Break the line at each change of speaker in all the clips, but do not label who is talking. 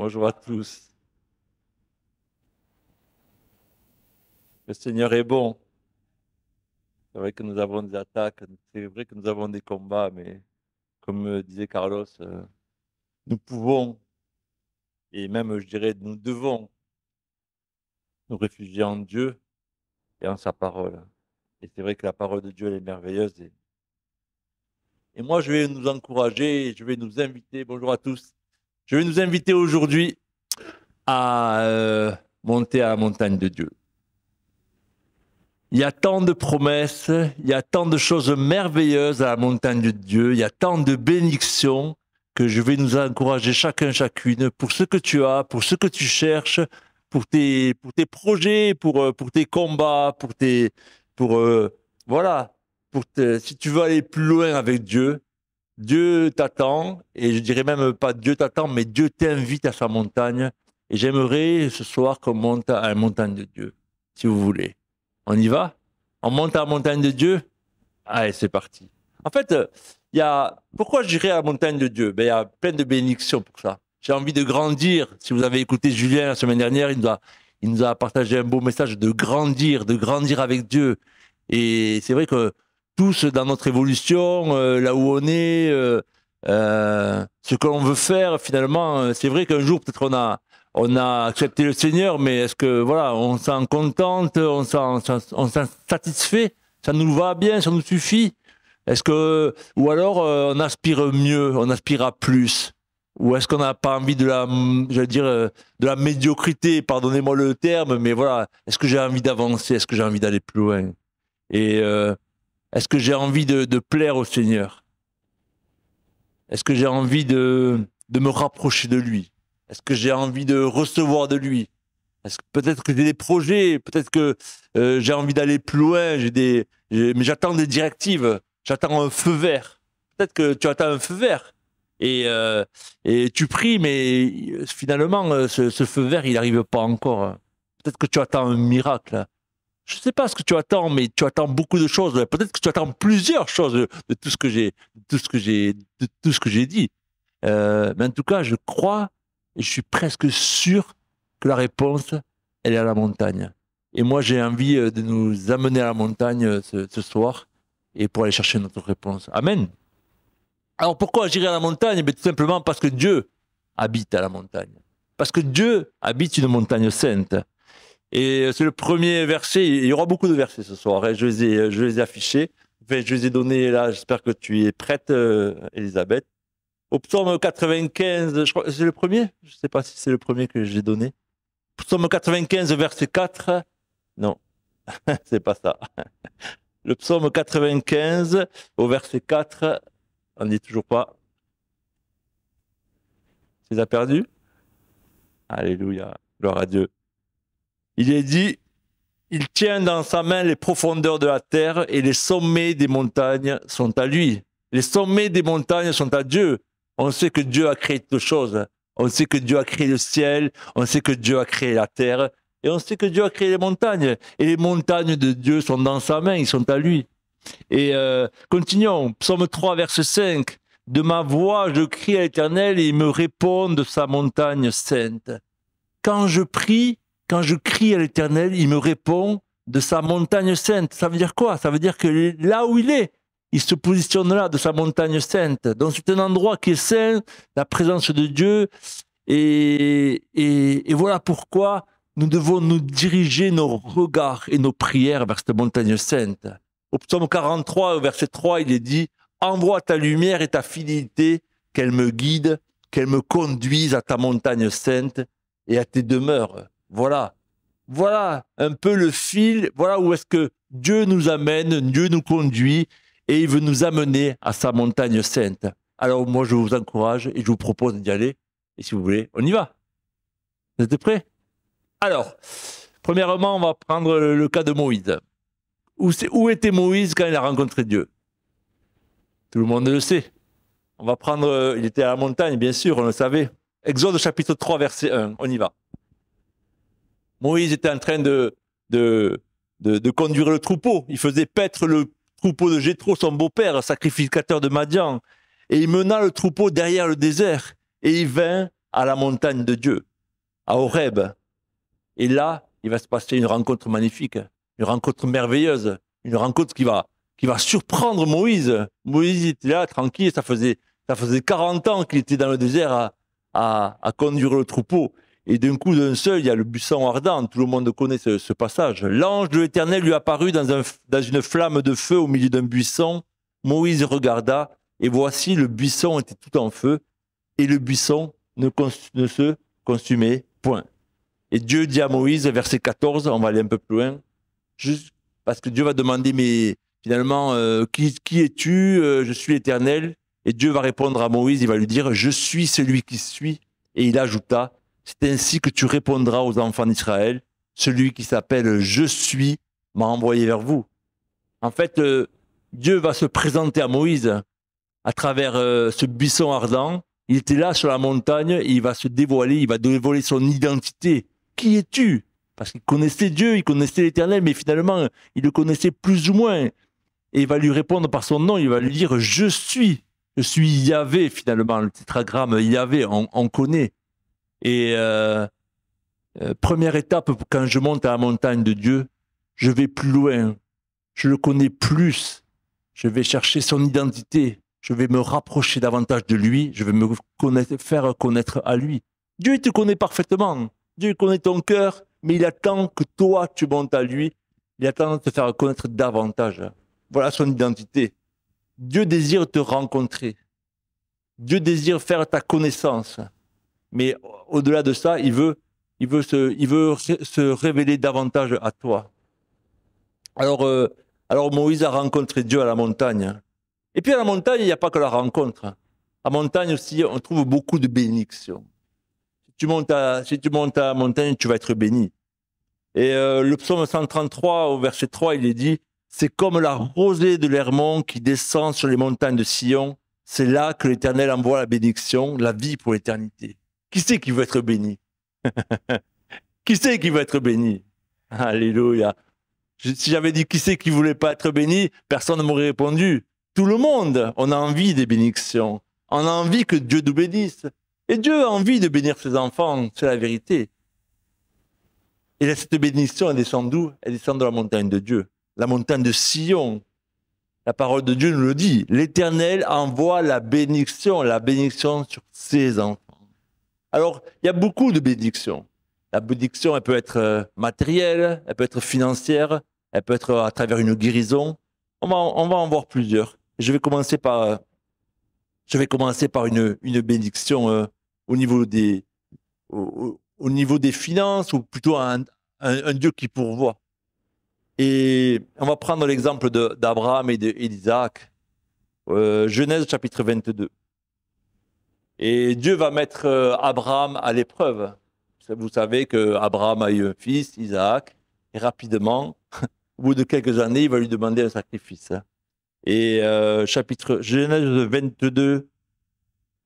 Bonjour à tous. Le Seigneur est bon. C'est vrai que nous avons des attaques, c'est vrai que nous avons des combats, mais comme disait Carlos, nous pouvons, et même je dirais nous devons, nous réfugier en Dieu et en sa parole. Et c'est vrai que la parole de Dieu elle est merveilleuse. Et moi, je vais nous encourager, je vais nous inviter, bonjour à tous, je vais nous inviter aujourd'hui à monter à la montagne de Dieu. Il y a tant de promesses, il y a tant de choses merveilleuses à la montagne de Dieu, il y a tant de bénédictions que je vais nous encourager chacun, chacune, pour ce que tu as, pour ce que tu cherches, pour tes projets, pour tes combats, voilà, si tu veux aller plus loin avec Dieu, Dieu t'attend, et je dirais même pas Dieu t'attend, mais Dieu t'invite à sa montagne, et j'aimerais ce soir qu'on monte à la montagne de Dieu, si vous voulez. On y va? On monte à la montagne de Dieu? Allez, c'est parti. En fait, pourquoi j'irai à la montagne de Dieu? Il y a plein de bénédictions pour ça. J'ai envie de grandir. Si vous avez écouté Julien la semaine dernière, il nous a partagé un beau message de grandir avec Dieu. Et c'est vrai que tous dans notre évolution, là où on est, ce que l'on veut faire, finalement, c'est vrai qu'un jour, peut-être on a accepté le Seigneur, mais est-ce que, voilà, on s'en contente, on s'en satisfait, ça nous va bien, ça nous suffit? Ou alors on aspire mieux, on aspire à plus? Ou est-ce qu'on n'a pas envie de la médiocrité, pardonnez-moi le terme, mais voilà, est-ce que j'ai envie d'avancer, est-ce que j'ai envie d'aller plus loin? Et est-ce que j'ai envie de plaire au Seigneur? Est-ce que j'ai envie de me rapprocher de lui? Est-ce que j'ai envie de recevoir de lui? Peut-être que j'ai des projets, peut-être que j'ai envie d'aller plus loin, mais j'attends des directives, j'attends un feu vert. Peut-être que tu attends un feu vert et tu pries, mais finalement, ce feu vert, il n'arrive pas encore. Peut-être que tu attends un miracle. Je ne sais pas ce que tu attends, mais tu attends beaucoup de choses. Peut-être que tu attends plusieurs choses de tout ce que j'ai dit. Mais en tout cas, je crois et je suis presque sûr que la réponse, elle est à la montagne. Et moi, j'ai envie de nous amener à la montagne ce soir et pour aller chercher notre réponse. Amen. Alors pourquoi j'irai à la montagne? Tout simplement parce que Dieu habite à la montagne. Parce que Dieu habite une montagne sainte. Et c'est le premier verset. Il y aura beaucoup de versets ce soir. Hein. Je les ai affichés. Enfin, je les ai donnés là. J'espère que tu es prête, Elisabeth. Au psaume 95, je crois, c'est le premier? Je ne sais pas si c'est le premier que j'ai donné. Psaume 95, verset 4. Non, c'est pas ça. Le psaume 95, au verset 4, on n'y est toujours pas. Tu les as perdus? Alléluia, gloire à Dieu. Il est dit, il tient dans sa main les profondeurs de la terre et les sommets des montagnes sont à lui. Les sommets des montagnes sont à Dieu. On sait que Dieu a créé toutes choses. On sait que Dieu a créé le ciel. On sait que Dieu a créé la terre. Et on sait que Dieu a créé les montagnes. Et les montagnes de Dieu sont dans sa main. Ils sont à lui. Et continuons. Psaume 3, verset 5. De ma voix, je crie à l'Éternel et il me répond de sa montagne sainte. Quand je prie, quand je crie à l'Éternel, il me répond de sa montagne sainte. Ça veut dire quoi? Ça veut dire que là où il est, il se positionne là, de sa montagne sainte. Donc c'est un endroit qui est saint, la présence de Dieu. Et voilà pourquoi nous devons nous diriger nos regards et nos prières vers cette montagne sainte. Au psaume 43, au verset 3, il est dit « Envoie ta lumière et ta fidélité, qu'elle me guide, qu'elle me conduise à ta montagne sainte et à tes demeures. » Voilà un peu le fil, voilà où est-ce que Dieu nous amène, Dieu nous conduit, et il veut nous amener à sa montagne sainte. Alors moi, je vous encourage et je vous propose d'y aller. Et si vous voulez, on y va. Vous êtes prêts? Alors, premièrement, on va prendre le cas de Moïse. Où était Moïse quand il a rencontré Dieu? Tout le monde le sait. On va prendre, il était à la montagne, bien sûr, on le savait. Exode chapitre 3, verset 1, on y va. Moïse était en train de conduire le troupeau. Il faisait paître le troupeau de Jéthro, son beau-père, sacrificateur de Madian. Et il mena le troupeau derrière le désert. Et il vint à la montagne de Dieu, à Horeb. Et là, il va se passer une rencontre magnifique, une rencontre merveilleuse, une rencontre qui va surprendre Moïse. Moïse était là, tranquille, ça faisait 40 ans qu'il était dans le désert à conduire le troupeau. Et d'un coup, d'un seul, il y a le buisson ardent. Tout le monde connaît ce passage. L'ange de l'Éternel lui apparut dans une flamme de feu au milieu d'un buisson. Moïse regarda, et voici, le buisson était tout en feu, et le buisson ne se consumait point. Et Dieu dit à Moïse, verset 14, on va aller un peu plus loin, juste parce que Dieu va demander, mais finalement, qui es-tu? Je suis l'Éternel. Et Dieu va répondre à Moïse, il va lui dire, je suis celui qui suis. Et il ajouta, c'est ainsi que tu répondras aux enfants d'Israël, celui qui s'appelle Je suis m'a envoyé vers vous. En fait, Dieu va se présenter à Moïse à travers ce buisson ardent. Il était là sur la montagne, et il va se dévoiler, il va dévoiler son identité. Qui es-tu? Parce qu'il connaissait Dieu, il connaissait l'Éternel, mais finalement, il le connaissait plus ou moins. Et il va lui répondre par son nom, il va lui dire, je suis Yahvé, finalement, le tétragramme Yahvé, on connaît. Et première étape, quand je monte à la montagne de Dieu, je vais plus loin, je le connais plus, je vais chercher son identité, je vais me rapprocher davantage de lui, je vais me faire connaître à lui. Dieu il te connaît parfaitement, Dieu connaît ton cœur, mais il attend que toi tu montes à lui, il attend de te faire connaître davantage. Voilà son identité. Dieu désire te rencontrer, Dieu désire faire ta connaissance, mais au-delà de ça, il veut se révéler davantage à toi. Alors Moïse a rencontré Dieu à la montagne. Et puis à la montagne, il n'y a pas que la rencontre. À la montagne aussi, on trouve beaucoup de bénédictions. Si tu montes à la montagne, tu vas être béni. Et le psaume 133, au verset 3, il est dit, c'est comme la rosée de l'Hermon qui descend sur les montagnes de Sion. C'est là que l'Éternel envoie la bénédiction, la vie pour l'éternité. Qui c'est qui veut être béni? Qui c'est qui veut être béni? Alléluia. Si j'avais dit qui c'est qui voulait pas être béni, personne ne m'aurait répondu. Tout le monde, on a envie des bénédictions. On a envie que Dieu nous bénisse. Et Dieu a envie de bénir ses enfants, c'est la vérité. Et cette bénédiction, elle descend d'où? Elle descend de la montagne de Dieu, la montagne de Sion. La parole de Dieu nous le dit. L'Éternel envoie la bénédiction sur ses enfants. Alors, il y a beaucoup de bénédictions. La bénédiction, elle peut être matérielle, elle peut être financière, elle peut être à travers une guérison. On va en voir plusieurs. Je vais commencer par une bénédiction au niveau des finances, ou plutôt un Dieu qui pourvoit. Et on va prendre l'exemple d'Abraham et d'Isaac. Genèse chapitre 22. Et Dieu va mettre Abraham à l'épreuve. Vous savez qu'Abraham a eu un fils, Isaac, et rapidement, au bout de quelques années, il va lui demander un sacrifice. Et Genèse 22,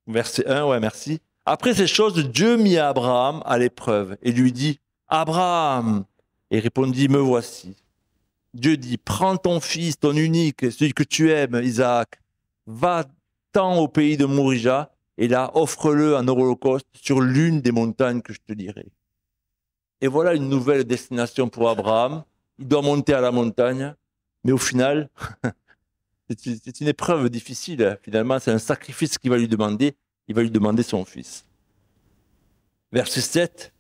verset 1, ouais, merci. Après ces choses, Dieu mit Abraham à l'épreuve et lui dit, Abraham, et il répondit, me voici. Dieu dit, prends ton fils, ton unique, celui que tu aimes, Isaac, va-t'en au pays de Morija, et là, offre-le en holocauste sur l'une des montagnes que je te dirai. Et voilà une nouvelle destination pour Abraham. Il doit monter à la montagne, mais au final, c'est une épreuve difficile. Finalement, c'est un sacrifice qu'il va lui demander. Il va lui demander son fils. Verset 7,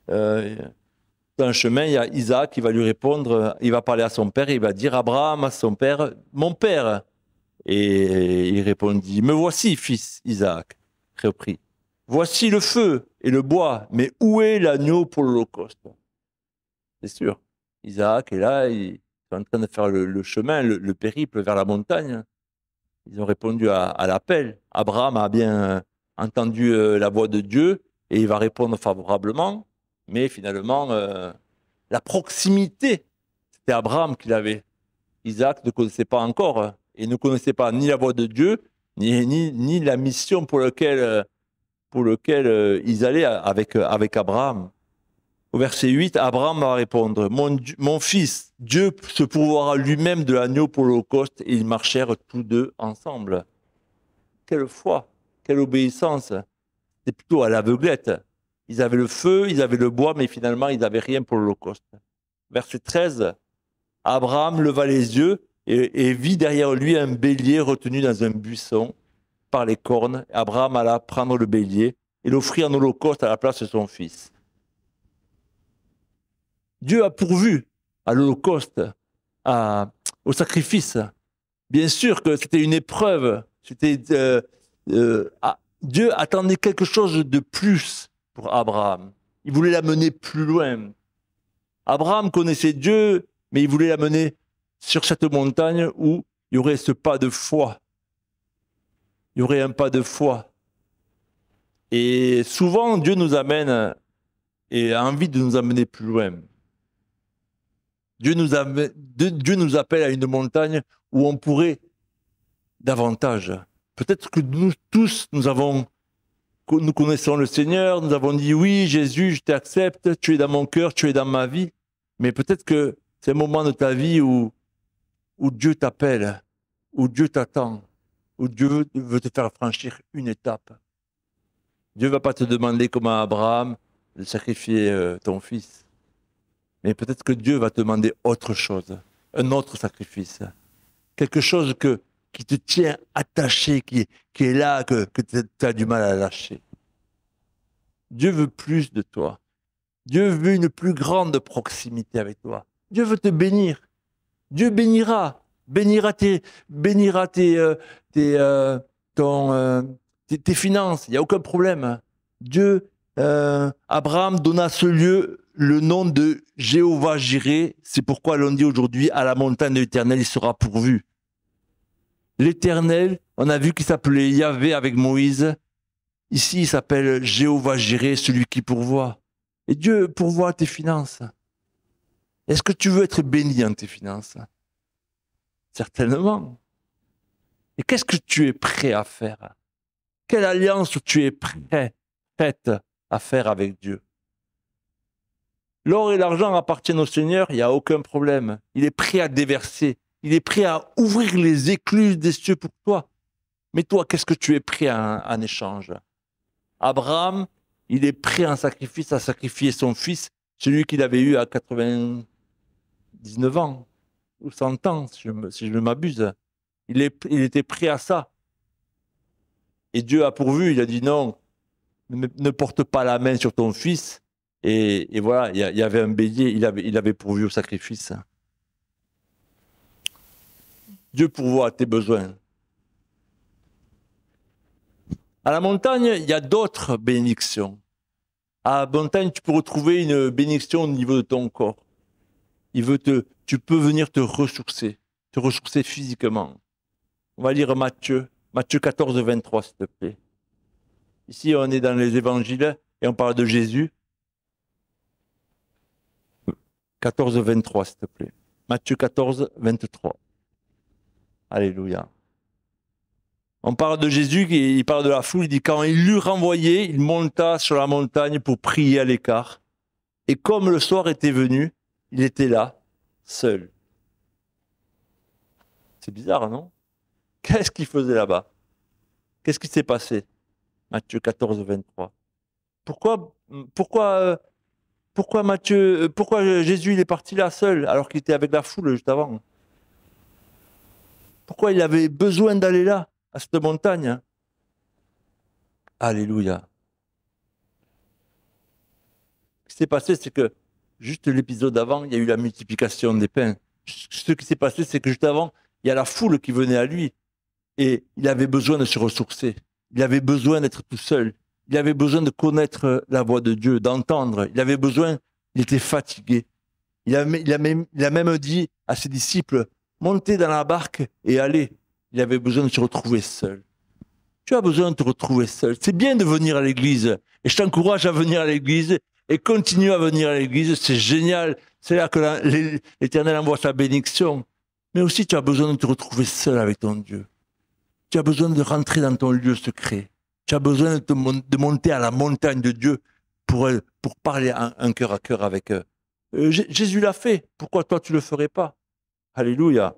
dans un chemin, il y a Isaac qui va lui répondre, il va parler à son père, et il va dire, Abraham à son père, mon père. Et il répondit, me voici, fils Isaac, reprit. Voici le feu et le bois, mais où est l'agneau pour l'holocauste? C'est sûr. Isaac est là, il est en train de faire le chemin, le périple vers la montagne. Ils ont répondu à l'appel. Abraham a bien entendu la voix de Dieu et il va répondre favorablement, mais finalement, la proximité, c'était Abraham qui l'avait. Isaac ne connaissait pas encore. Il ne connaissait pas ni la voix de Dieu, ni la mission pour laquelle ils allaient avec Abraham. Au verset 8, Abraham va répondre, mon fils, Dieu se pourvoira lui-même de l'agneau pour l'holocauste, et ils marchèrent tous deux ensemble. Quelle foi, quelle obéissance. C'était plutôt à l'aveuglette. Ils avaient le feu, ils avaient le bois, mais finalement, ils n'avaient rien pour l'Holocauste. Verset 13, Abraham leva les yeux et vit derrière lui un bélier retenu dans un buisson par les cornes. Abraham alla prendre le bélier et l'offrit en holocauste à la place de son fils. Dieu a pourvu à l'holocauste, au sacrifice. Bien sûr que c'était une épreuve. Dieu attendait quelque chose de plus pour Abraham. Il voulait l'amener plus loin. Abraham connaissait Dieu, mais il voulait l'amener sur cette montagne où il y aurait ce pas de foi. Il y aurait un pas de foi. Et souvent, Dieu nous amène et a envie de nous amener plus loin. Dieu nous appelle à une montagne où on pourrait davantage. Peut-être que nous tous, nous connaissons le Seigneur, nous avons dit oui, Jésus, je t'accepte, tu es dans mon cœur, tu es dans ma vie. Mais peut-être que c'est un moment de ta vie où Dieu t'appelle, où Dieu t'attend, où Dieu veut te faire franchir une étape. Dieu ne va pas te demander, comme à Abraham, de sacrifier ton fils. Mais peut-être que Dieu va te demander autre chose, un autre sacrifice. Quelque chose qui te tient attaché, qui est là, que tu as du mal à lâcher. Dieu veut plus de toi. Dieu veut une plus grande proximité avec toi. Dieu veut te bénir. Dieu bénira tes finances. Il n'y a aucun problème. Dieu, Abraham donna à ce lieu le nom de Jéhovah Jireh. C'est pourquoi l'on dit aujourd'hui, à la montagne de l'Éternel, il sera pourvu. L'Éternel, on a vu qu'il s'appelait Yahvé avec Moïse. Ici, il s'appelle Jéhovah Jireh, celui qui pourvoit. Et Dieu pourvoit tes finances. Est-ce que tu veux être béni dans tes finances? Certainement. Et qu'est-ce que tu es prêt à faire? Quelle alliance tu es prête à faire avec Dieu? L'or et l'argent appartiennent au Seigneur, il n'y a aucun problème. Il est prêt à déverser. Il est prêt à ouvrir les écluses des cieux pour toi. Mais toi, qu'est-ce que tu es prêt en échange? Abraham, il est prêt en sacrifice à sacrifier son fils, celui qu'il avait eu à 99 ans, ou 100 ans, si je ne m'abuse. Il était prêt à ça. Et Dieu a pourvu, il a dit non, ne porte pas la main sur ton fils. Et voilà, il y avait un bélier, il avait pourvu au sacrifice. Dieu pourvoit à tes besoins. À la montagne, il y a d'autres bénédictions. À la montagne, tu peux retrouver une bénédiction au niveau de ton corps. Tu peux venir te ressourcer physiquement. On va lire Matthieu 14, 23, s'il te plaît. Ici, on est dans les évangiles et on parle de Jésus. 14, 23, s'il te plaît. Matthieu 14, 23. Alléluia. On parle de Jésus, il parle de la foule, il dit quand il l'eut renvoyé, il monta sur la montagne pour prier à l'écart. Et comme le soir était venu, il était là, seul. C'est bizarre, non? Qu'est-ce qu'il faisait là-bas? Qu'est-ce qui s'est passé? Matthieu 14, 23. Pourquoi Jésus il est parti là seul alors qu'il était avec la foule juste avant? Pourquoi il avait besoin d'aller là, à cette montagne? Alléluia. Ce qui s'est passé, c'est que juste l'épisode d'avant, il y a eu la multiplication des pains. Ce qui s'est passé, c'est que juste avant, il y a la foule qui venait à lui et il avait besoin de se ressourcer. Il avait besoin d'être tout seul. Il avait besoin de connaître la voix de Dieu, d'entendre. Il était fatigué. Il a même dit à ses disciples, montez dans la barque et allez. Il avait besoin de se retrouver seul. Tu as besoin de te retrouver seul. C'est bien de venir à l'église. Et je t'encourage à venir à l'église et continue à venir à l'église. C'est génial. C'est là que l'Éternel envoie sa bénédiction. Mais aussi, tu as besoin de te retrouver seul avec ton Dieu. Tu as besoin de rentrer dans ton lieu secret. Tu as besoin de monter à la montagne de Dieu pour parler un cœur à cœur avec eux. Jésus l'a fait. Pourquoi toi, tu ne le ferais pas? Alléluia.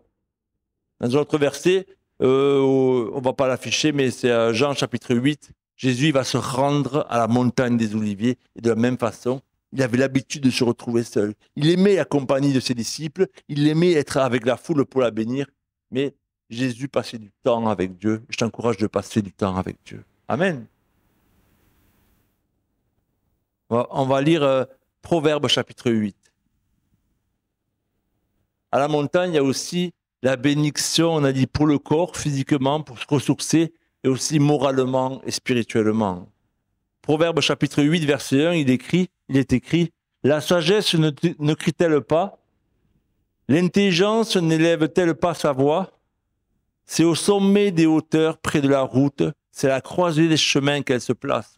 Dans un autre verset, on ne va pas l'afficher, mais c'est Jean chapitre 8. Jésus il va se rendre à la montagne des Oliviers et de la même façon, il avait l'habitude de se retrouver seul. Il aimait la compagnie de ses disciples, il aimait être avec la foule pour la bénir, mais Jésus passait du temps avec Dieu. Je t'encourage de passer du temps avec Dieu. Amen. On va lire Proverbes chapitre 8. À la montagne, il y a aussi la bénédiction, on a dit, pour le corps, physiquement, pour se ressourcer, et aussi moralement et spirituellement. Proverbe chapitre 8, verset 1, il est écrit, « La sagesse ne crie-t-elle pas? L'intelligence n'élève-t-elle pas sa voix? C'est au sommet des hauteurs, près de la route, c'est à la croisée des chemins qu'elle se place. »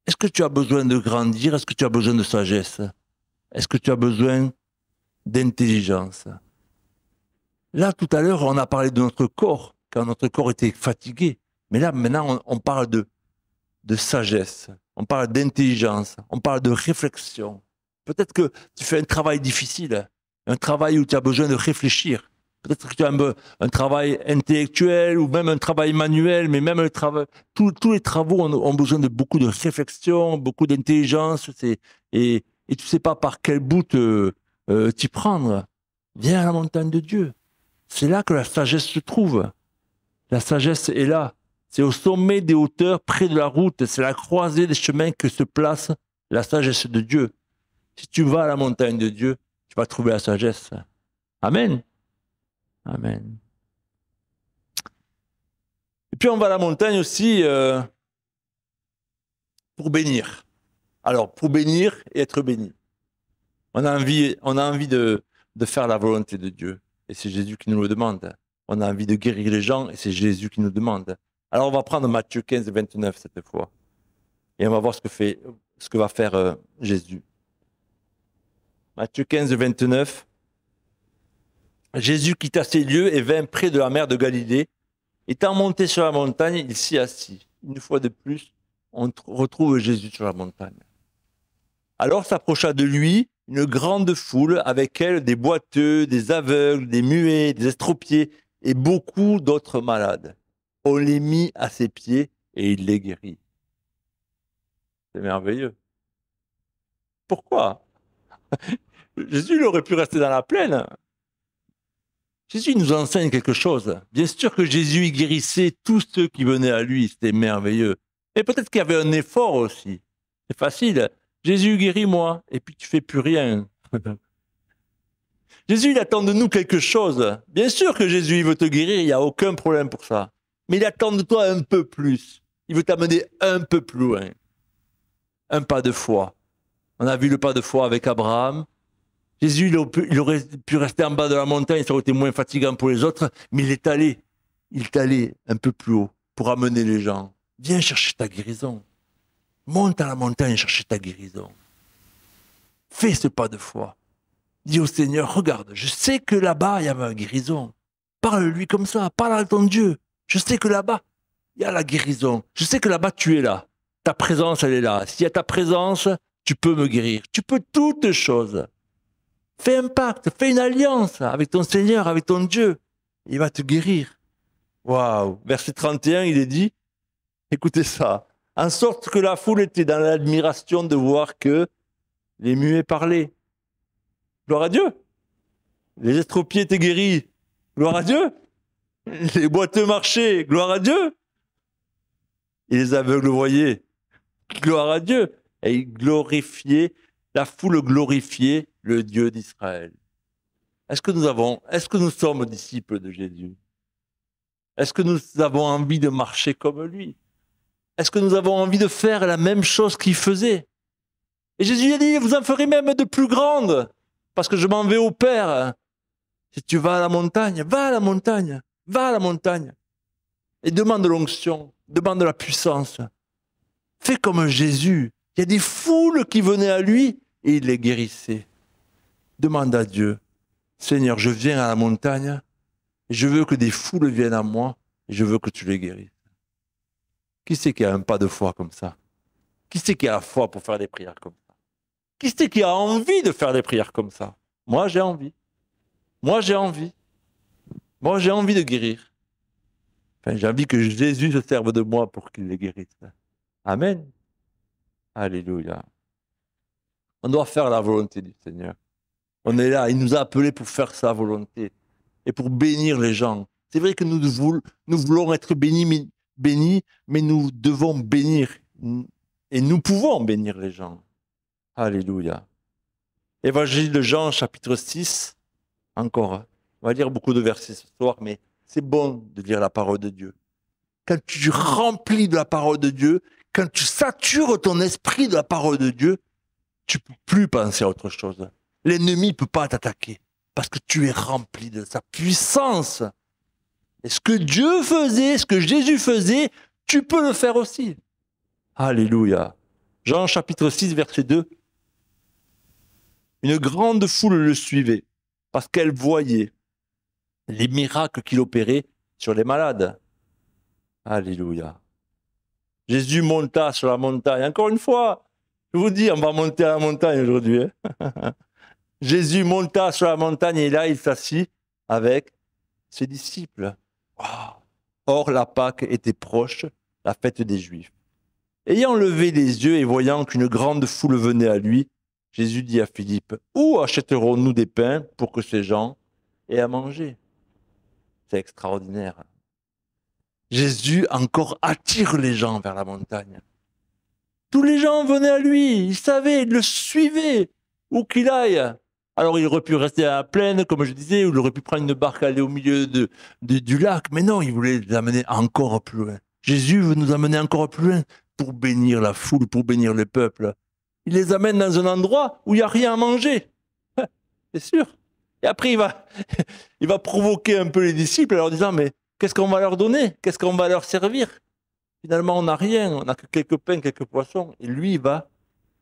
Est-ce que tu as besoin de grandir? Est-ce que tu as besoin de sagesse? Est-ce que tu as besoin d'intelligence? Là, tout à l'heure, on a parlé de notre corps, quand notre corps était fatigué. Mais là, maintenant, on parle de sagesse, on parle d'intelligence, on parle de réflexion. Peut-être que tu fais un travail difficile, un travail où tu as besoin de réfléchir. Peut-être que tu as un travail intellectuel ou même un travail manuel, mais même tous les travaux ont besoin de beaucoup de réflexion, beaucoup d'intelligence, et tu ne sais pas par quel bout t'y prendre. Viens à la montagne de Dieu. C'est là que la sagesse se trouve. La sagesse est là. C'est au sommet des hauteurs, près de la route. C'est la croisée des chemins que se place la sagesse de Dieu. Si tu vas à la montagne de Dieu, tu vas trouver la sagesse. Amen. Amen. Et puis on va à la montagne aussi pour bénir. Alors, pour bénir et être béni. On a envie de faire la volonté de Dieu. Et c'est Jésus qui nous le demande. On a envie de guérir les gens et c'est Jésus qui nous demande. Alors on va prendre Matthieu 15, 29 cette fois. Et on va voir ce que va faire Jésus. Matthieu 15, 29. Jésus quitta ces lieux et vint près de la mer de Galilée. Étant monté sur la montagne, il s'y assit. Une fois de plus, on retrouve Jésus sur la montagne. Alors s'approcha de lui une grande foule, avec elle des boiteux, des aveugles, des muets, des estropiés et beaucoup d'autres malades. On les mit à ses pieds et il les guérit. C'est merveilleux. Pourquoi? Jésus il aurait pu rester dans la plaine. Jésus nous enseigne quelque chose. Bien sûr que Jésus il guérissait tous ceux qui venaient à lui, c'était merveilleux. Et peut-être qu'il y avait un effort aussi. C'est facile. Jésus guéris-moi, et puis tu fais plus rien. Jésus il attend de nous quelque chose. Bien sûr que Jésus il veut te guérir, il n'y a aucun problème pour ça. Mais il attend de toi un peu plus. Il veut t'amener un peu plus loin. Un pas de foi. On a vu le pas de foi avec Abraham. Jésus, il aurait pu rester en bas de la montagne, ça aurait été moins fatigant pour les autres, mais il est allé un peu plus haut pour amener les gens. Viens chercher ta guérison. Monte à la montagne chercher ta guérison. Fais ce pas de foi. Dis au Seigneur, regarde, je sais que là-bas, il y a ma guérison. Parle-lui comme ça, parle à ton Dieu. Je sais que là-bas, il y a la guérison. Je sais que là-bas, tu es là. Ta présence, elle est là. S'il y a ta présence, tu peux me guérir. Tu peux toutes choses. Fais un pacte, fais une alliance avec ton Seigneur, avec ton Dieu. Il va te guérir. Waouh. Verset 31, il est dit, écoutez ça, en sorte que la foule était dans l'admiration de voir que les muets parlaient. Gloire à Dieu. Les estropiés étaient guéris. Gloire à Dieu. Les boiteux marchaient. Gloire à Dieu. Et les aveugles voyaient. Gloire à Dieu. Et ils glorifiaient, la foule glorifiait le Dieu d'Israël. Est-ce que nous sommes disciples de Jésus? Est-ce que nous avons envie de marcher comme lui? Est-ce que nous avons envie de faire la même chose qu'il faisait? Et Jésus a dit, vous en ferez même de plus grandes, parce que je m'en vais au Père. Si tu vas à la montagne, va à la montagne, va à la montagne. Et demande l'onction, demande la puissance. Fais comme Jésus. Il y a des foules qui venaient à lui et il les guérissait. Demande à Dieu, Seigneur, je viens à la montagne et je veux que des foules viennent à moi et je veux que tu les guérisses. Qui c'est qui a un pas de foi comme ça? Qui c'est qui a la foi pour faire des prières comme ça? Qui c'est qui a envie de faire des prières comme ça? Moi, j'ai envie. Moi, j'ai envie. Moi, j'ai envie de guérir. Enfin, j'ai envie que Jésus se serve de moi pour qu'il les guérisse. Amen. Alléluia. On doit faire la volonté du Seigneur. On est là, il nous a appelés pour faire sa volonté et pour bénir les gens. C'est vrai que nous voulons être bénis, mais nous devons bénir et nous pouvons bénir les gens. Alléluia. Évangile de Jean, chapitre 6, encore. On va lire beaucoup de versets ce soir, mais c'est bon de lire la parole de Dieu. Quand tu remplis de la parole de Dieu, quand tu satures ton esprit de la parole de Dieu, tu ne peux plus penser à autre chose. L'ennemi ne peut pas t'attaquer parce que tu es rempli de sa puissance. Et ce que Dieu faisait, ce que Jésus faisait, tu peux le faire aussi. Alléluia. Jean chapitre 6, verset 2. Une grande foule le suivait parce qu'elle voyait les miracles qu'il opérait sur les malades. Alléluia. Jésus monta sur la montagne. Encore une fois, je vous dis, on va monter à la montagne aujourd'hui. Hein. Jésus monta sur la montagne et là, il s'assit avec ses disciples. Wow. Or, la Pâque était proche, la fête des Juifs. Ayant levé les yeux et voyant qu'une grande foule venait à lui, Jésus dit à Philippe, « Où achèterons-nous des pains pour que ces gens aient à manger ?» C'est extraordinaire. Jésus encore attire les gens vers la montagne. Tous les gens venaient à lui, ils savaient, ils le suivaient, où qu'il aille. Alors il aurait pu rester à la plaine, comme je disais, ou il aurait pu prendre une barque, aller au milieu du lac, mais non, il voulait les amener encore plus loin. Jésus veut nous amener encore plus loin pour bénir la foule, pour bénir le peuple. Il les amène dans un endroit où il n'y a rien à manger. C'est sûr. Et après, il va provoquer un peu les disciples en leur disant, mais qu'est-ce qu'on va leur donner? Qu'est-ce qu'on va leur servir? Finalement, on n'a rien, on n'a que quelques pains, quelques poissons. Et lui, il va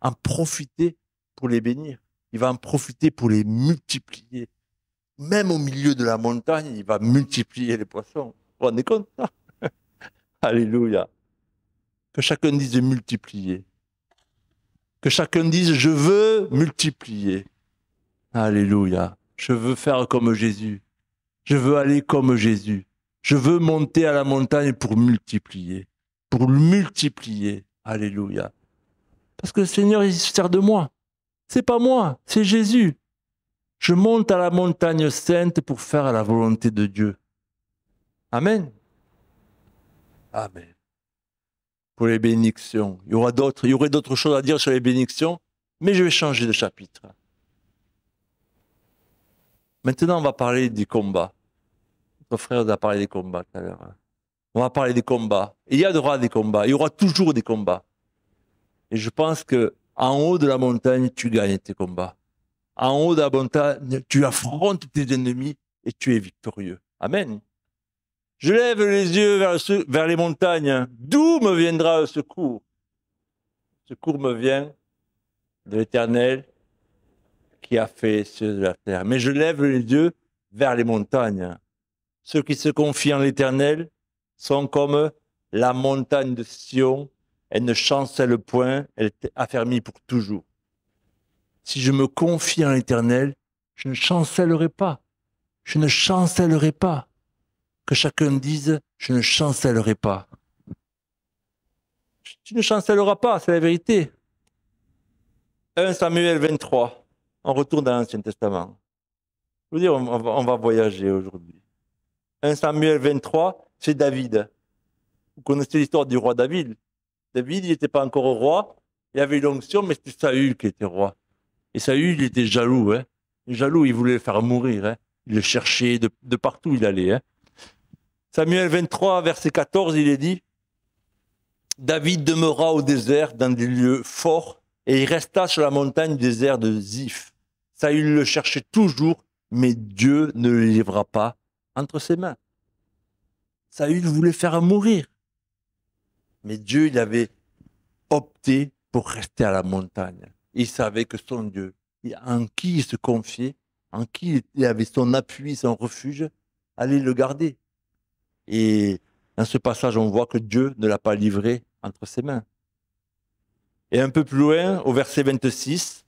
en profiter pour les bénir. Il va en profiter pour les multiplier. Même au milieu de la montagne, il va multiplier les poissons. Vous vous rendez compte? Alléluia. Que chacun dise multiplier. Que chacun dise, je veux multiplier. Alléluia. Je veux faire comme Jésus. Je veux aller comme Jésus. Je veux monter à la montagne pour multiplier. Pour multiplier. Alléluia. Parce que le Seigneur, il se sert de moi. C'est pas moi, c'est Jésus. Je monte à la montagne sainte pour faire la volonté de Dieu. Amen. Amen. Pour les bénédictions. Il y aurait d'autres choses à dire sur les bénédictions, mais je vais changer de chapitre. Maintenant, on va parler des combats. Notre frère nous a parlé des combats tout à l'heure. On va parler des combats. Et il y aura des combats. Il y aura toujours des combats. Et je pense que en haut de la montagne, tu gagnes tes combats. En haut de la montagne, tu affrontes tes ennemis et tu es victorieux. Amen. Je lève les yeux vers les montagnes. D'où me viendra le secours? Le secours me vient de l'Éternel qui a fait ceux de la terre. Mais je lève les yeux vers les montagnes. Ceux qui se confient en l'Éternel sont comme la montagne de Sion. Elle ne chancelle point, elle est affermie pour toujours. Si je me confie en l'Éternel, je ne chancellerai pas. Je ne chancellerai pas. Que chacun dise, je ne chancellerai pas. Tu ne chancelleras pas, c'est la vérité. 1 Samuel 23. On retourne dans l'Ancien Testament. Je veux dire, on va voyager aujourd'hui. 1 Samuel 23, c'est David. Vous connaissez l'histoire du roi David. David, il n'était pas encore roi. Il avait l'onction, mais c'était Saül qui était roi. Et Saül, il était jaloux. Hein. Jaloux, il voulait le faire mourir. Hein. Il le cherchait, de partout il allait. Hein. Samuel 23, verset 14, il est dit, David demeura au désert dans des lieux forts et il resta sur la montagne désert de Ziph. Saül le cherchait toujours, mais Dieu ne le livra pas entre ses mains. Saül voulait faire mourir. Mais Dieu, il avait opté pour rester à la montagne. Il savait que son Dieu, en qui il se confiait, en qui il avait son appui, son refuge, allait le garder. Et dans ce passage, on voit que Dieu ne l'a pas livré entre ses mains. Et un peu plus loin, au verset 26,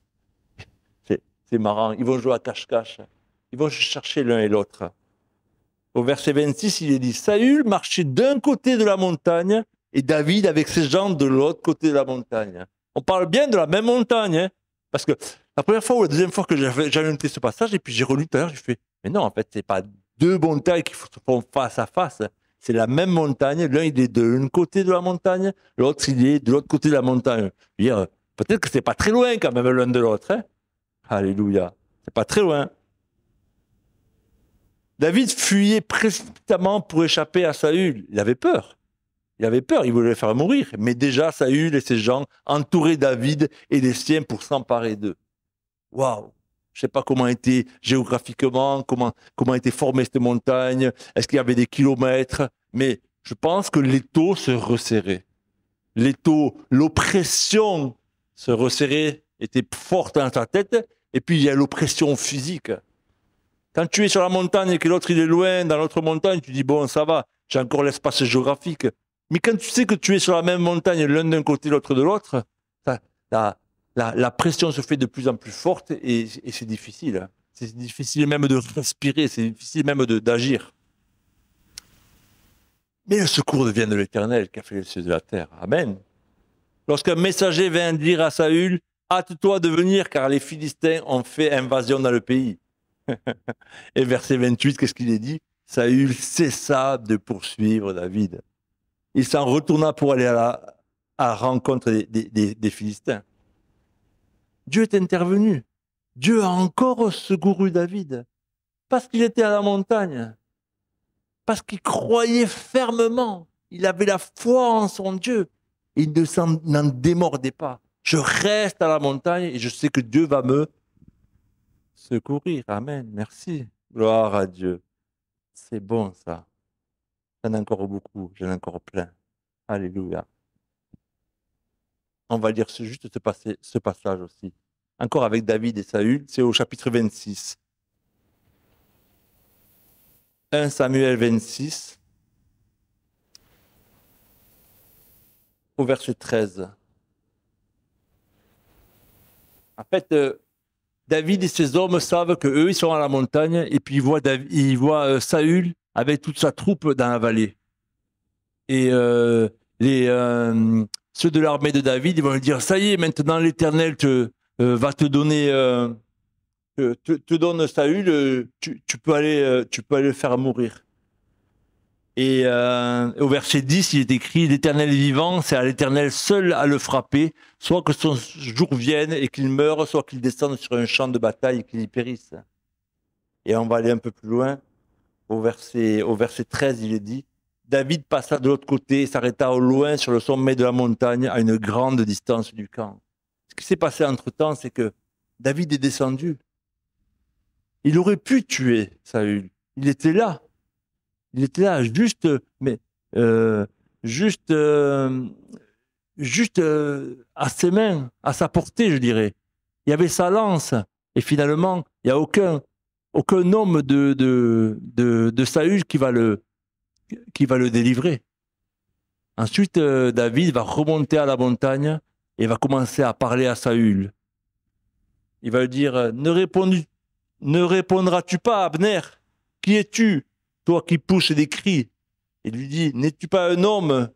c'est marrant, ils vont jouer à cache-cache. Ils vont chercher l'un et l'autre. Au verset 26, il est dit, Saül marchait d'un côté de la montagne et David avec ses gens de l'autre côté de la montagne. On parle bien de la même montagne, hein, parce que la première fois ou la deuxième fois que j'avais noté ce passage, et puis j'ai relu tout à l'heure, j'ai fait, mais non, en fait, c'est pas deux montagnes qui se font face à face, c'est la même montagne, l'un il est de l'un côté de la montagne, l'autre il est de l'autre côté de la montagne. Je veux dire, peut-être que c'est pas très loin quand même l'un de l'autre. Hein. Alléluia, c'est pas très loin. David fuyait précipitamment pour échapper à Saül. Il avait peur. Il avait peur, il voulait le faire mourir. Mais déjà, Saül et ses gens entouraient David et les siens pour s'emparer d'eux. Waouh! Je ne sais pas comment était géographiquement, comment était formée cette montagne, est-ce qu'il y avait des kilomètres, mais je pense que l'étau se resserrait. L'étau, l'oppression se resserrait, était forte dans sa tête, et puis il y a l'oppression physique. Quand tu es sur la montagne et que l'autre il est loin, dans l'autre montagne, tu dis bon, ça va, j'ai encore l'espace géographique. Mais quand tu sais que tu es sur la même montagne, l'un d'un côté, l'autre de l'autre, la pression se fait de plus en plus forte et c'est difficile. C'est difficile même de respirer, c'est difficile même d'agir. Mais le secours vient de l'Éternel qui a fait les cieux de la terre. Amen. Lorsqu'un messager vient dire à Saül, hâte-toi de venir car les Philistins ont fait invasion dans le pays. Et verset 28, qu'est-ce qu'il est dit? Saül cessa de poursuivre David. Il s'en retourna pour aller à la rencontre des Philistins. Dieu est intervenu. Dieu a encore secouru David. Parce qu'il était à la montagne. Parce qu'il croyait fermement. Il avait la foi en son Dieu. Il n'en démordait pas. Je reste à la montagne et je sais que Dieu va me secourir. Amen. Merci. Gloire à Dieu. C'est bon ça. J'en ai encore beaucoup. J'en ai encore plein. Alléluia. On va lire juste ce passage aussi. Encore avec David et Saül, c'est au chapitre 26. 1 Samuel 26, au verset 13. En fait, David et ses hommes savent qu'eux, ils sont à la montagne, et puis ils voient Saül avec toute sa troupe dans la vallée. Et ceux de l'armée de David, ils vont lui dire, ça y est, maintenant l'Éternel va te donner, te donne Saül, tu peux aller le faire mourir. Et au verset 10, il est écrit, l'Éternel est vivant, c'est à l'Éternel seul à le frapper, soit que son jour vienne et qu'il meure, soit qu'il descende sur un champ de bataille et qu'il y périsse. Et on va aller un peu plus loin, au verset 13, il est dit, David passa de l'autre côté et s'arrêta au loin sur le sommet de la montagne à une grande distance du camp. Ce qui s'est passé entre-temps, c'est que David est descendu. Il aurait pu tuer Saül. Il était là. Il était là, juste à ses mains, à sa portée, je dirais. Il y avait sa lance. Et finalement, il n'y a aucun homme de Saül qui va le délivrer. Ensuite, David va remonter à la montagne et va commencer à parler à Saül. Il va lui dire, ne répondras-tu pas, Abner? Qui es-tu, toi qui pousses des cris? Il lui dit, n'es-tu pas un homme?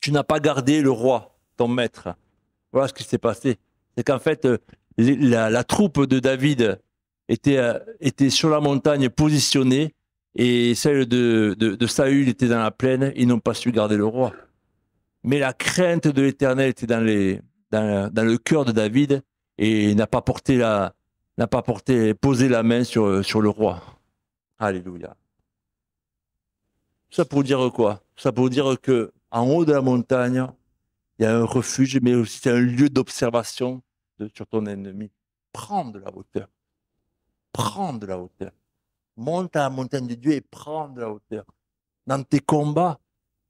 Tu n'as pas gardé le roi, ton maître. Voilà ce qui s'est passé. C'est qu'en fait, la troupe de David était sur la montagne positionnée et celle de Saül était dans la plaine. Ils n'ont pas su garder le roi. Mais la crainte de l'Éternel était dans le cœur de David et n'a pas posé la main sur le roi. Alléluia. Ça pour dire quoi? Ça pour dire que en haut de la montagne, il y a un refuge, mais aussi c'est un lieu d'observation sur ton ennemi. Prends de la hauteur. Prends de la hauteur. Monte à la montagne de Dieu et prends de la hauteur. Dans tes combats,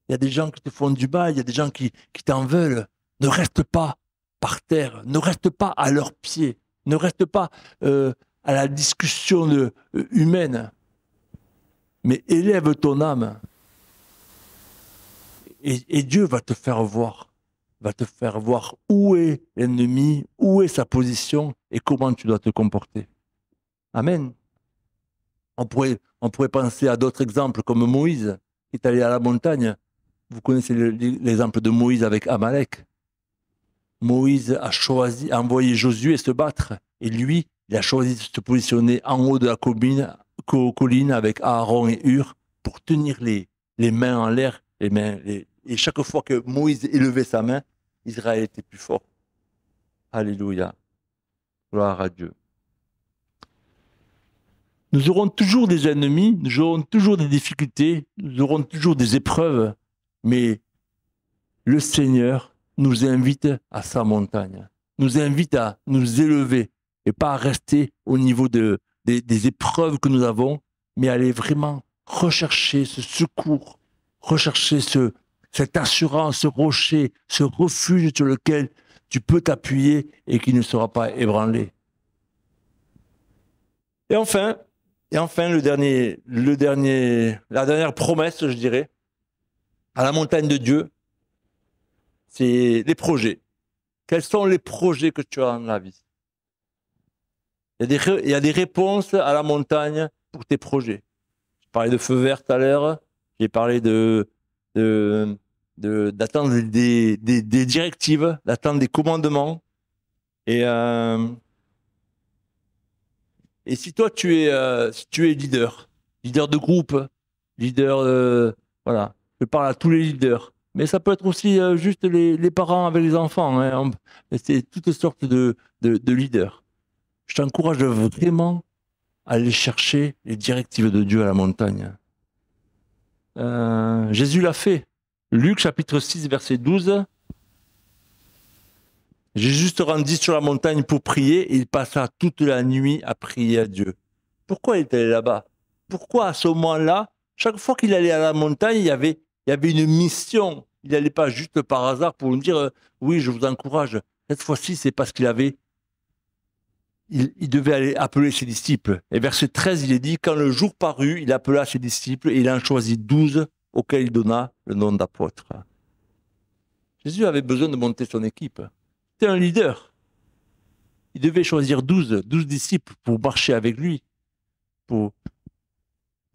il y a des gens qui te font du mal, il y a des gens qui t'en veulent. Ne reste pas par terre, ne reste pas à leurs pieds, ne reste pas à la discussion humaine, mais élève ton âme. Et Dieu va te faire voir où est l'ennemi, où est sa position et comment tu dois te comporter. Amen. On pourrait penser à d'autres exemples comme Moïse, qui est allé à la montagne. Vous connaissez l'exemple de Moïse avec Amalek. Moïse a envoyé Josué se battre. Et lui, il a choisi de se positionner en haut de la colline avec Aaron et Hur pour tenir les mains en l'air. Et chaque fois que Moïse élevait sa main, Israël était plus fort. Alléluia. Gloire à Dieu. Nous aurons toujours des ennemis, nous aurons toujours des difficultés, nous aurons toujours des épreuves, mais le Seigneur nous invite à sa montagne, nous invite à nous élever et pas à rester au niveau des épreuves que nous avons, mais à aller vraiment rechercher ce secours, rechercher cette assurance, ce rocher, ce refuge sur lequel tu peux t'appuyer et qui ne sera pas ébranlé. Et enfin, la dernière promesse, je dirais, à la montagne de Dieu, c'est les projets. Quels sont les projets que tu as dans la vie? Il y a des réponses à la montagne pour tes projets. J'ai parlé de feu vert tout à l'heure, j'ai parlé d'attendre des directives, d'attendre des commandements. Et si toi tu es leader de groupe, voilà, je parle à tous les leaders, mais ça peut être aussi juste les parents avec les enfants, hein, c'est toutes sortes de leaders. Je t'encourage vraiment à aller chercher les directives de Dieu à la montagne. Jésus l'a fait. Luc chapitre 6 verset 12. Jésus se rendit sur la montagne pour prier et il passa toute la nuit à prier à Dieu. Pourquoi il est allé là-bas? Pourquoi à ce moment-là, chaque fois qu'il allait à la montagne, il y avait une mission. Il n'allait pas juste par hasard pour nous dire oui, je vous encourage. Cette fois-ci, c'est parce il devait aller appeler ses disciples. Et verset 13, il est dit, quand le jour parut, il appela ses disciples et il en choisit 12 auxquels il donna le nom d'apôtres. Jésus avait besoin de monter son équipe. C'était un leader. Il devait choisir 12 disciples pour marcher avec lui, pour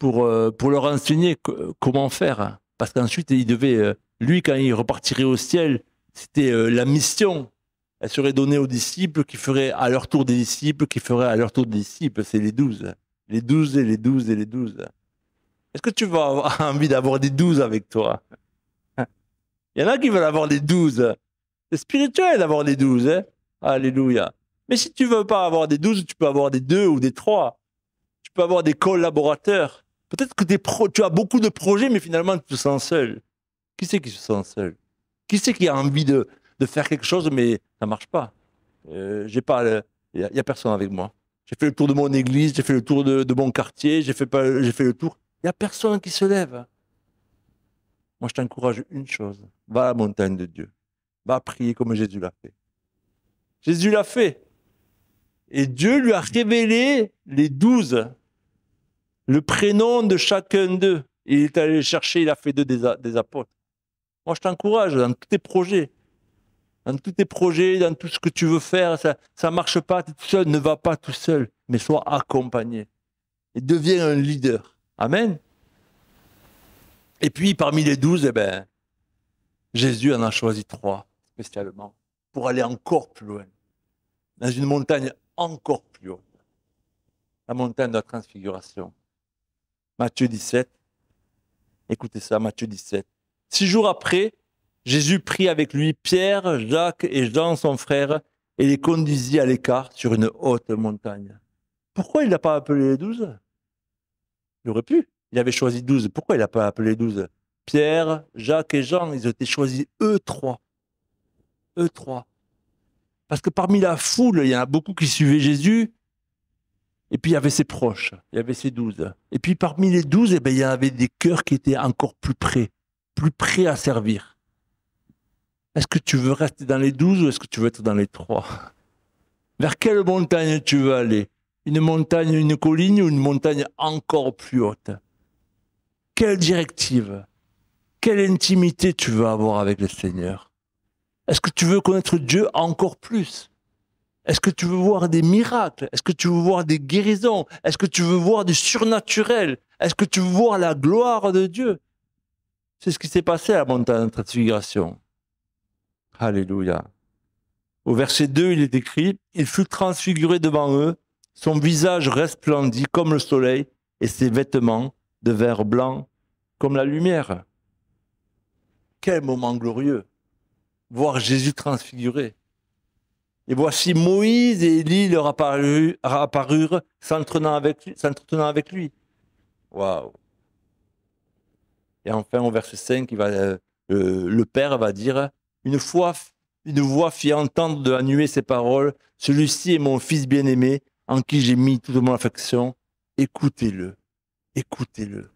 leur enseigner comment faire. Parce qu'ensuite, il devait, lui, quand il repartirait au ciel, c'était la mission. Elle serait donnée aux disciples qui feraient à leur tour des disciples, qui feraient à leur tour des disciples. C'est les 12. Les 12 et les 12 et les 12. Est-ce que tu vas avoir envie d'avoir des 12 avec toi? Il y en a qui veulent avoir des 12. C'est spirituel d'avoir des 12. Hein? Alléluia. Mais si tu ne veux pas avoir des 12, tu peux avoir des 2 ou des 3. Tu peux avoir des collaborateurs. Peut-être que tu as beaucoup de projets, mais finalement, tu te sens seul. Qui c'est qui se sent seul? Qui c'est qui a envie de faire quelque chose, mais ça ne marche pas? Il n'y a personne avec moi. J'ai fait le tour de mon église, j'ai fait le tour de mon quartier, j'ai fait le tour. Il n'y a personne qui se lève. Moi, je t'encourage une chose. Va à la montagne de Dieu. Va prier comme Jésus l'a fait. Jésus l'a fait. Et Dieu lui a révélé les 12. Le prénom de chacun d'eux. Il est allé les chercher, il a fait d'eux des apôtres. Moi, je t'encourage dans tous tes projets. Dans tous tes projets, dans tout ce que tu veux faire, ça ne marche pas, tu es tout seul, ne va pas tout seul, mais sois accompagné. Et deviens un leader. Amen. Et puis, parmi les 12, Jésus en a choisi 3, spécialement, pour aller encore plus loin, dans une montagne encore plus haute. La montagne de la transfiguration. Matthieu 17. Écoutez ça, Matthieu 17. 6 jours après, Jésus prit avec lui Pierre, Jacques et Jean, son frère, et les conduisit à l'écart sur une haute montagne. Pourquoi il n'a pas appelé les 12? Il aurait pu. Il avait choisi 12. Pourquoi il n'a pas appelé les 12? Pierre, Jacques et Jean, ils ont été choisis eux 3. Eux 3. Parce que parmi la foule, il y en a beaucoup qui suivaient Jésus. Et puis il y avait ses proches, il y avait ses 12. Et puis parmi les 12, il y avait des cœurs qui étaient encore plus prêts à servir. Est-ce que tu veux rester dans les 12 ou est-ce que tu veux être dans les 3? Vers quelle montagne tu veux aller? Une montagne, une colline ou une montagne encore plus haute? Quelle directive? Quelle intimité tu veux avoir avec le Seigneur? Est-ce que tu veux connaître Dieu encore plus? Est-ce que tu veux voir des miracles? Est-ce que tu veux voir des guérisons? Est-ce que tu veux voir du surnaturel? Est-ce que tu veux voir la gloire de Dieu? C'est ce qui s'est passé à la montagne de transfiguration. Alléluia. Au verset 2, il est écrit, « Il fut transfiguré devant eux, son visage resplendit comme le soleil, et ses vêtements devinrent blancs comme la lumière. » Quel moment glorieux! Voir Jésus transfiguré. Et voici Moïse et Élie leur apparurent s'entretenant avec lui. Waouh! Et enfin, au verset 5, le Père va dire, une voix fit entendre de la nuée ces paroles, celui-ci est mon fils bien-aimé, en qui j'ai mis toute mon affection. Écoutez-le, écoutez-le.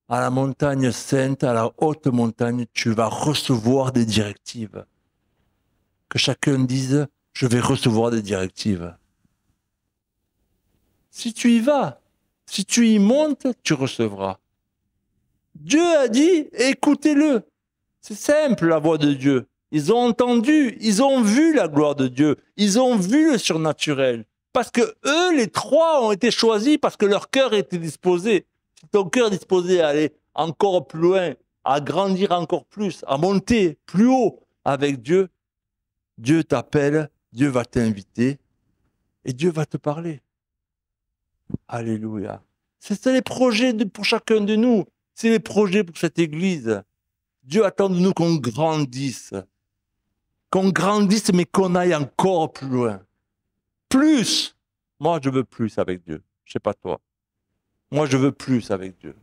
À la montagne sainte, à la haute montagne, tu vas recevoir des directives. Que chacun dise, je vais recevoir des directives. Si tu y vas, si tu y montes, tu recevras. Dieu a dit, écoutez-le. C'est simple, la voix de Dieu. Ils ont entendu, ils ont vu la gloire de Dieu, ils ont vu le surnaturel. Parce que eux, les trois, ont été choisis parce que leur cœur était disposé. Si ton cœur est disposé à aller encore plus loin, à grandir encore plus, à monter plus haut avec Dieu, Dieu t'appelle, Dieu va t'inviter et Dieu va te parler. Alléluia. C'est les projets pour chacun de nous. C'est les projets pour cette église. Dieu attend de nous qu'on grandisse. Qu'on grandisse, mais qu'on aille encore plus loin. Plus. Moi, je veux plus avec Dieu. Je ne sais pas toi. Moi, je veux plus avec Dieu.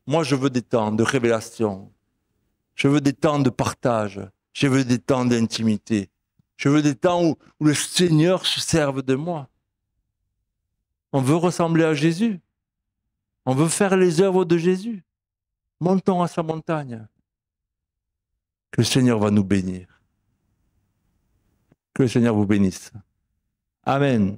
Moi, je veux des temps de révélation. Je veux des temps de partage. Je veux des temps d'intimité. Je veux des temps où le Seigneur se serve de moi. On veut ressembler à Jésus. On veut faire les œuvres de Jésus. Montons à sa montagne. Que le Seigneur va nous bénir. Que le Seigneur vous bénisse. Amen.